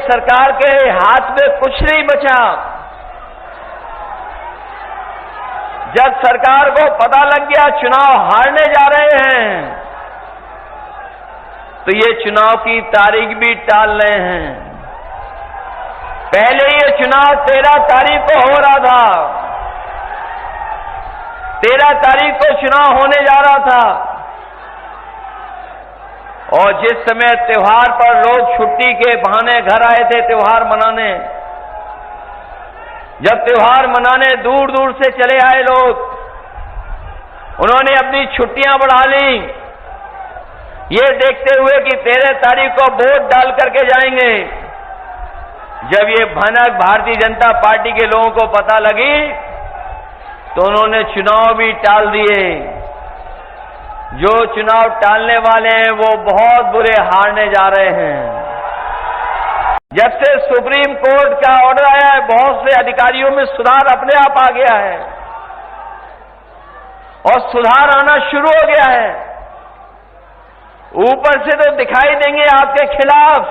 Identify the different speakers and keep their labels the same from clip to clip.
Speaker 1: सरकार के हाथ में कुछ नहीं बचा। जब सरकार को पता लग गया चुनाव हारने जा रहे हैं, तो ये चुनाव की तारीख भी टाल रहे हैं। पहले ये चुनाव 13 तारीख को हो रहा था, 13 तारीख को चुनाव होने जा रहा था, और जिस समय त्योहार पर लोग छुट्टी के बहाने घर आए थे त्योहार मनाने, जब त्योहार मनाने दूर दूर से चले आए लोग, उन्होंने अपनी छुट्टियां बढ़ा ली, ये देखते हुए कि 13 तारीख को वोट डाल करके जाएंगे। जब ये भनक भारतीय जनता पार्टी के लोगों को पता लगी, तो उन्होंने चुनाव भी टाल दिए। जो चुनाव टालने वाले हैं वो बहुत बुरे हारने जा रहे हैं। जब से सुप्रीम कोर्ट का ऑर्डर आया है, बहुत से अधिकारियों में सुधार अपने आप आ गया है, और सुधार आना शुरू हो गया है। ऊपर से तो दिखाई देंगे आपके खिलाफ,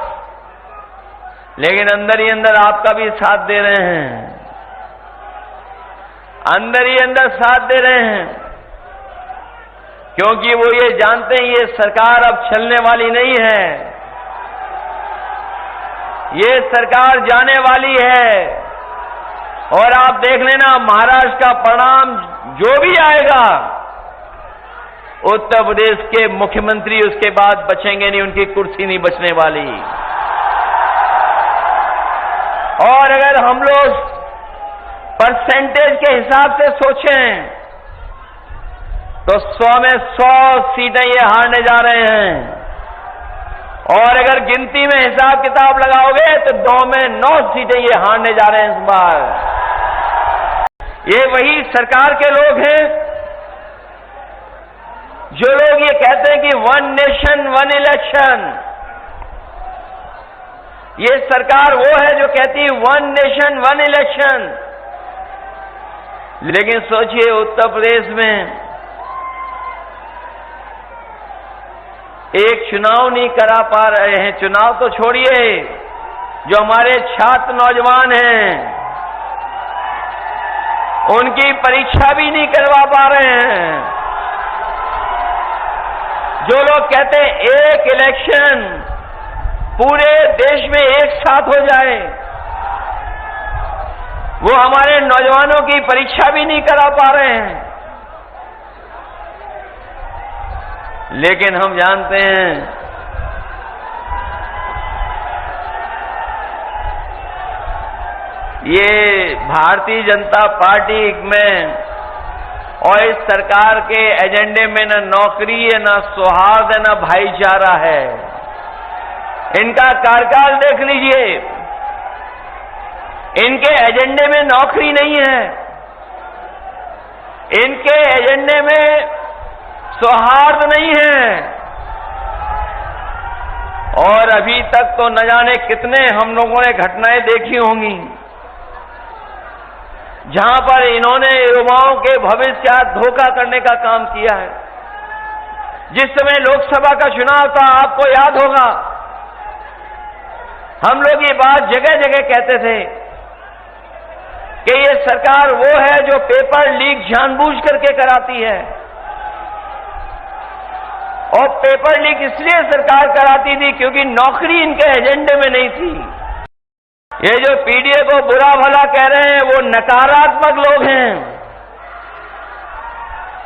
Speaker 1: लेकिन अंदर ही अंदर आपका भी साथ दे रहे हैं, अंदर ही अंदर साथ दे रहे हैं, क्योंकि वो ये जानते हैं ये सरकार अब चलने वाली नहीं है, ये सरकार जाने वाली है। और आप देख लेना महाराष्ट्र का परिणाम जो भी आएगा, उत्तर प्रदेश के मुख्यमंत्री उसके बाद बचेंगे नहीं, उनकी कुर्सी नहीं बचने वाली। और अगर हम लोग परसेंटेज के हिसाब से सोचें, तो 100 में 100 सीटें ये हारने जा रहे हैं, और अगर गिनती में हिसाब किताब लगाओगे तो 9 में 9 सीटें ये हारने जा रहे हैं इस बार। ये वही सरकार के लोग हैं जो लोग ये कहते हैं कि 1 नेशन 1 इलेक्शन। ये सरकार वो है जो कहती है 1 नेशन 1 इलेक्शन। लेकिन सोचिए उत्तर प्रदेश में एक चुनाव नहीं करा पा रहे हैं। चुनाव तो छोड़िए, जो हमारे छात्र नौजवान हैं उनकी परीक्षा भी नहीं करवा पा रहे हैं। जो लोग कहते हैं एक इलेक्शन पूरे देश में एक साथ हो जाए, वो हमारे नौजवानों की परीक्षा भी नहीं करा पा रहे हैं। लेकिन हम जानते हैं ये भारतीय जनता पार्टी में और इस सरकार के एजेंडे में न नौकरी है, न सौहार्द है, न भाईचारा है। इनका कार्यकाल देख लीजिए, इनके एजेंडे में नौकरी नहीं है, इनके एजेंडे में सौहार्द नहीं है, और अभी तक तो न जाने कितने हम लोगों ने घटनाएं देखी होंगी जहां पर इन्होंने युवाओं के भविष्य का धोखा करने का काम किया है। जिस समय लोकसभा का चुनाव था, आपको याद होगा, हम लोग ये बात जगह जगह कहते थे कि ये सरकार वो है जो पेपर लीक जानबूझ करके कराती है, और पेपर लीक इसलिए सरकार कराती थी क्योंकि नौकरी इनके एजेंडे में नहीं थी। ये जो पीडीए को बुरा भला कह रहे हैं, वो नकारात्मक लोग हैं,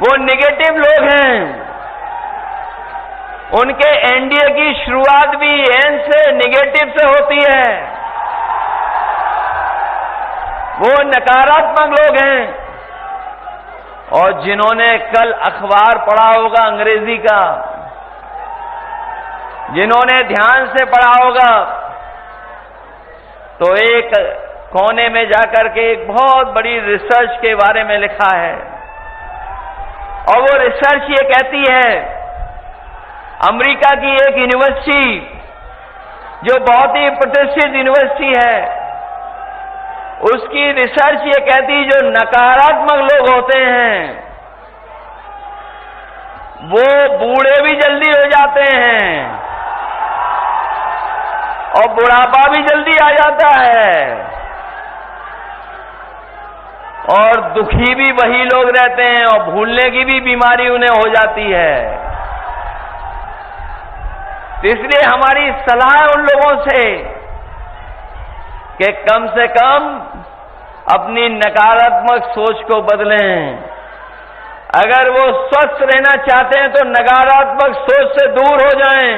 Speaker 1: वो नेगेटिव लोग हैं। उनके एनडीए की शुरुआत भी एन से नेगेटिव से होती है, वो नकारात्मक लोग हैं। और जिन्होंने कल अखबार पढ़ा होगा अंग्रेजी का, जिन्होंने ध्यान से पढ़ा होगा, तो एक कोने में जाकर के एक बहुत बड़ी रिसर्च के बारे में लिखा है, और वो रिसर्च ये कहती है, अमेरिका की एक यूनिवर्सिटी जो बहुत ही प्रतिष्ठित यूनिवर्सिटी है, उसकी रिसर्च ये कहती जो नकारात्मक लोग होते हैं वो बूढ़े भी जल्दी हो जाते हैं, और बुढ़ापा भी जल्दी आ जाता है, और दुखी भी वही लोग रहते हैं, और भूलने की भी बीमारी उन्हें हो जाती है। तो इसलिए हमारी सलाह है उन लोगों से कि कम से कम अपनी नकारात्मक सोच को बदलें। अगर वो स्वस्थ रहना चाहते हैं तो नकारात्मक सोच से दूर हो जाएं,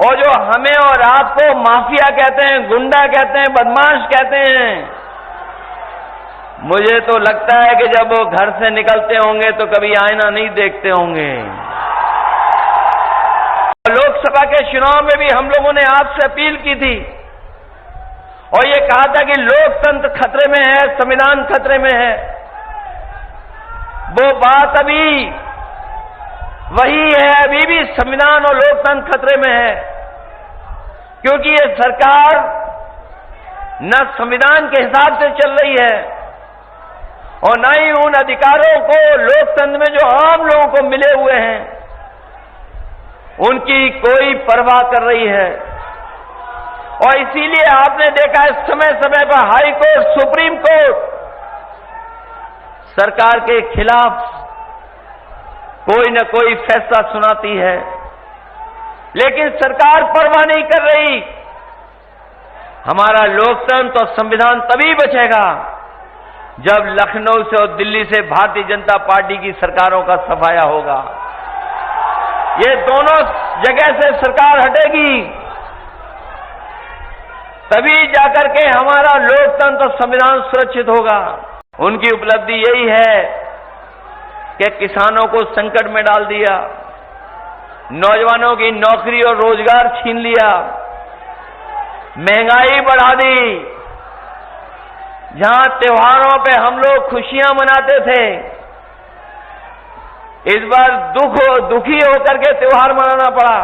Speaker 1: और जो हमें और आपको माफिया कहते हैं, गुंडा कहते हैं, बदमाश कहते हैं, मुझे तो लगता है कि जब वो घर से निकलते होंगे तो कभी आईना नहीं देखते होंगे। लोकसभा के चुनाव में भी हम लोगों ने आपसे अपील की थी और ये कहा था कि लोकतंत्र खतरे में है, संविधान खतरे में है। वो बात अभी वही है, अभी भी संविधान और लोकतंत्र खतरे में है, क्योंकि ये सरकार न संविधान के हिसाब से चल रही है और न ही उन अधिकारों को लोकतंत्र में जो आम लोगों को मिले हुए हैं उनकी कोई परवाह कर रही है। और इसीलिए आपने देखा है समय समय पर हाई कोर्ट, सुप्रीम कोर्ट सरकार के खिलाफ कोई न कोई फैसला सुनाती है, लेकिन सरकार परवाह नहीं कर रही। हमारा लोकतंत्र और संविधान तभी बचेगा जब लखनऊ से और दिल्ली से भारतीय जनता पार्टी की सरकारों का सफाया होगा। ये दोनों जगह से सरकार हटेगी, तभी जाकर के हमारा लोकतंत्र और संविधान सुरक्षित होगा। उनकी उपलब्धि यही है कि किसानों को संकट में डाल दिया, नौजवानों की नौकरी और रोजगार छीन लिया, महंगाई बढ़ा दी। जहां त्योहारों पे हम लोग खुशियां मनाते थे, इस बार दुखी होकर के त्योहार मनाना पड़ा।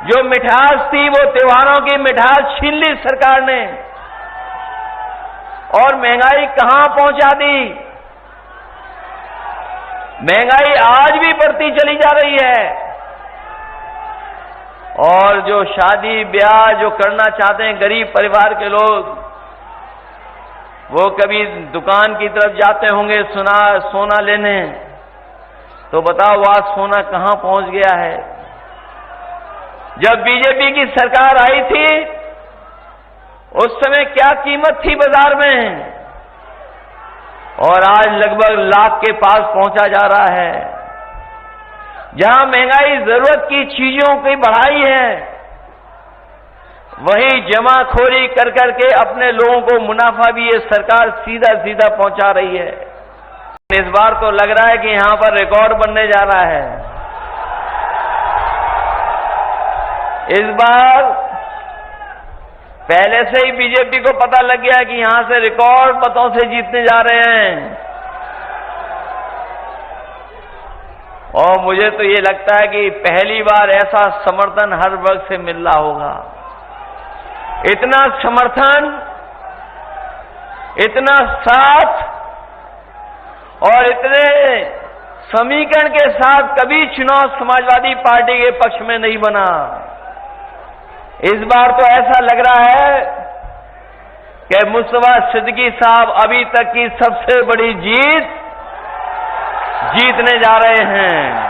Speaker 1: जो मिठास थी वो त्योहारों की मिठास छीन ली सरकार ने, और महंगाई कहां पहुंचा दी। महंगाई आज भी बढ़ती चली जा रही है, और जो शादी ब्याह जो करना चाहते हैं गरीब परिवार के लोग, वो कभी दुकान की तरफ जाते होंगे सोना लेने, तो बताओ आज सोना कहां पहुंच गया है। जब बीजेपी की सरकार आई थी उस समय क्या कीमत थी बाजार में, और आज लगभग लाख के पास पहुंचा जा रहा है। जहां महंगाई जरूरत की चीजों की बढ़ाई है, वहीं जमाखोरी कर करके अपने लोगों को मुनाफा भी ये सरकार सीधा सीधा पहुंचा रही है। इस बार तो लग रहा है कि यहां पर रिकॉर्ड बनने जा रहा है। इस बार पहले से ही बीजेपी को पता लग गया कि यहां से रिकॉर्ड मतों से जीतने जा रहे हैं, और मुझे तो ये लगता है कि पहली बार ऐसा समर्थन हर वर्ग से मिल रहा होगा। इतना समर्थन, इतना साथ और इतने समीकरण के साथ कभी चुनाव समाजवादी पार्टी के पक्ष में नहीं बना। इस बार तो ऐसा लग रहा है कि मुस्तफा सिद्दीकी साहब अभी तक की सबसे बड़ी जीत जीतने जा रहे हैं।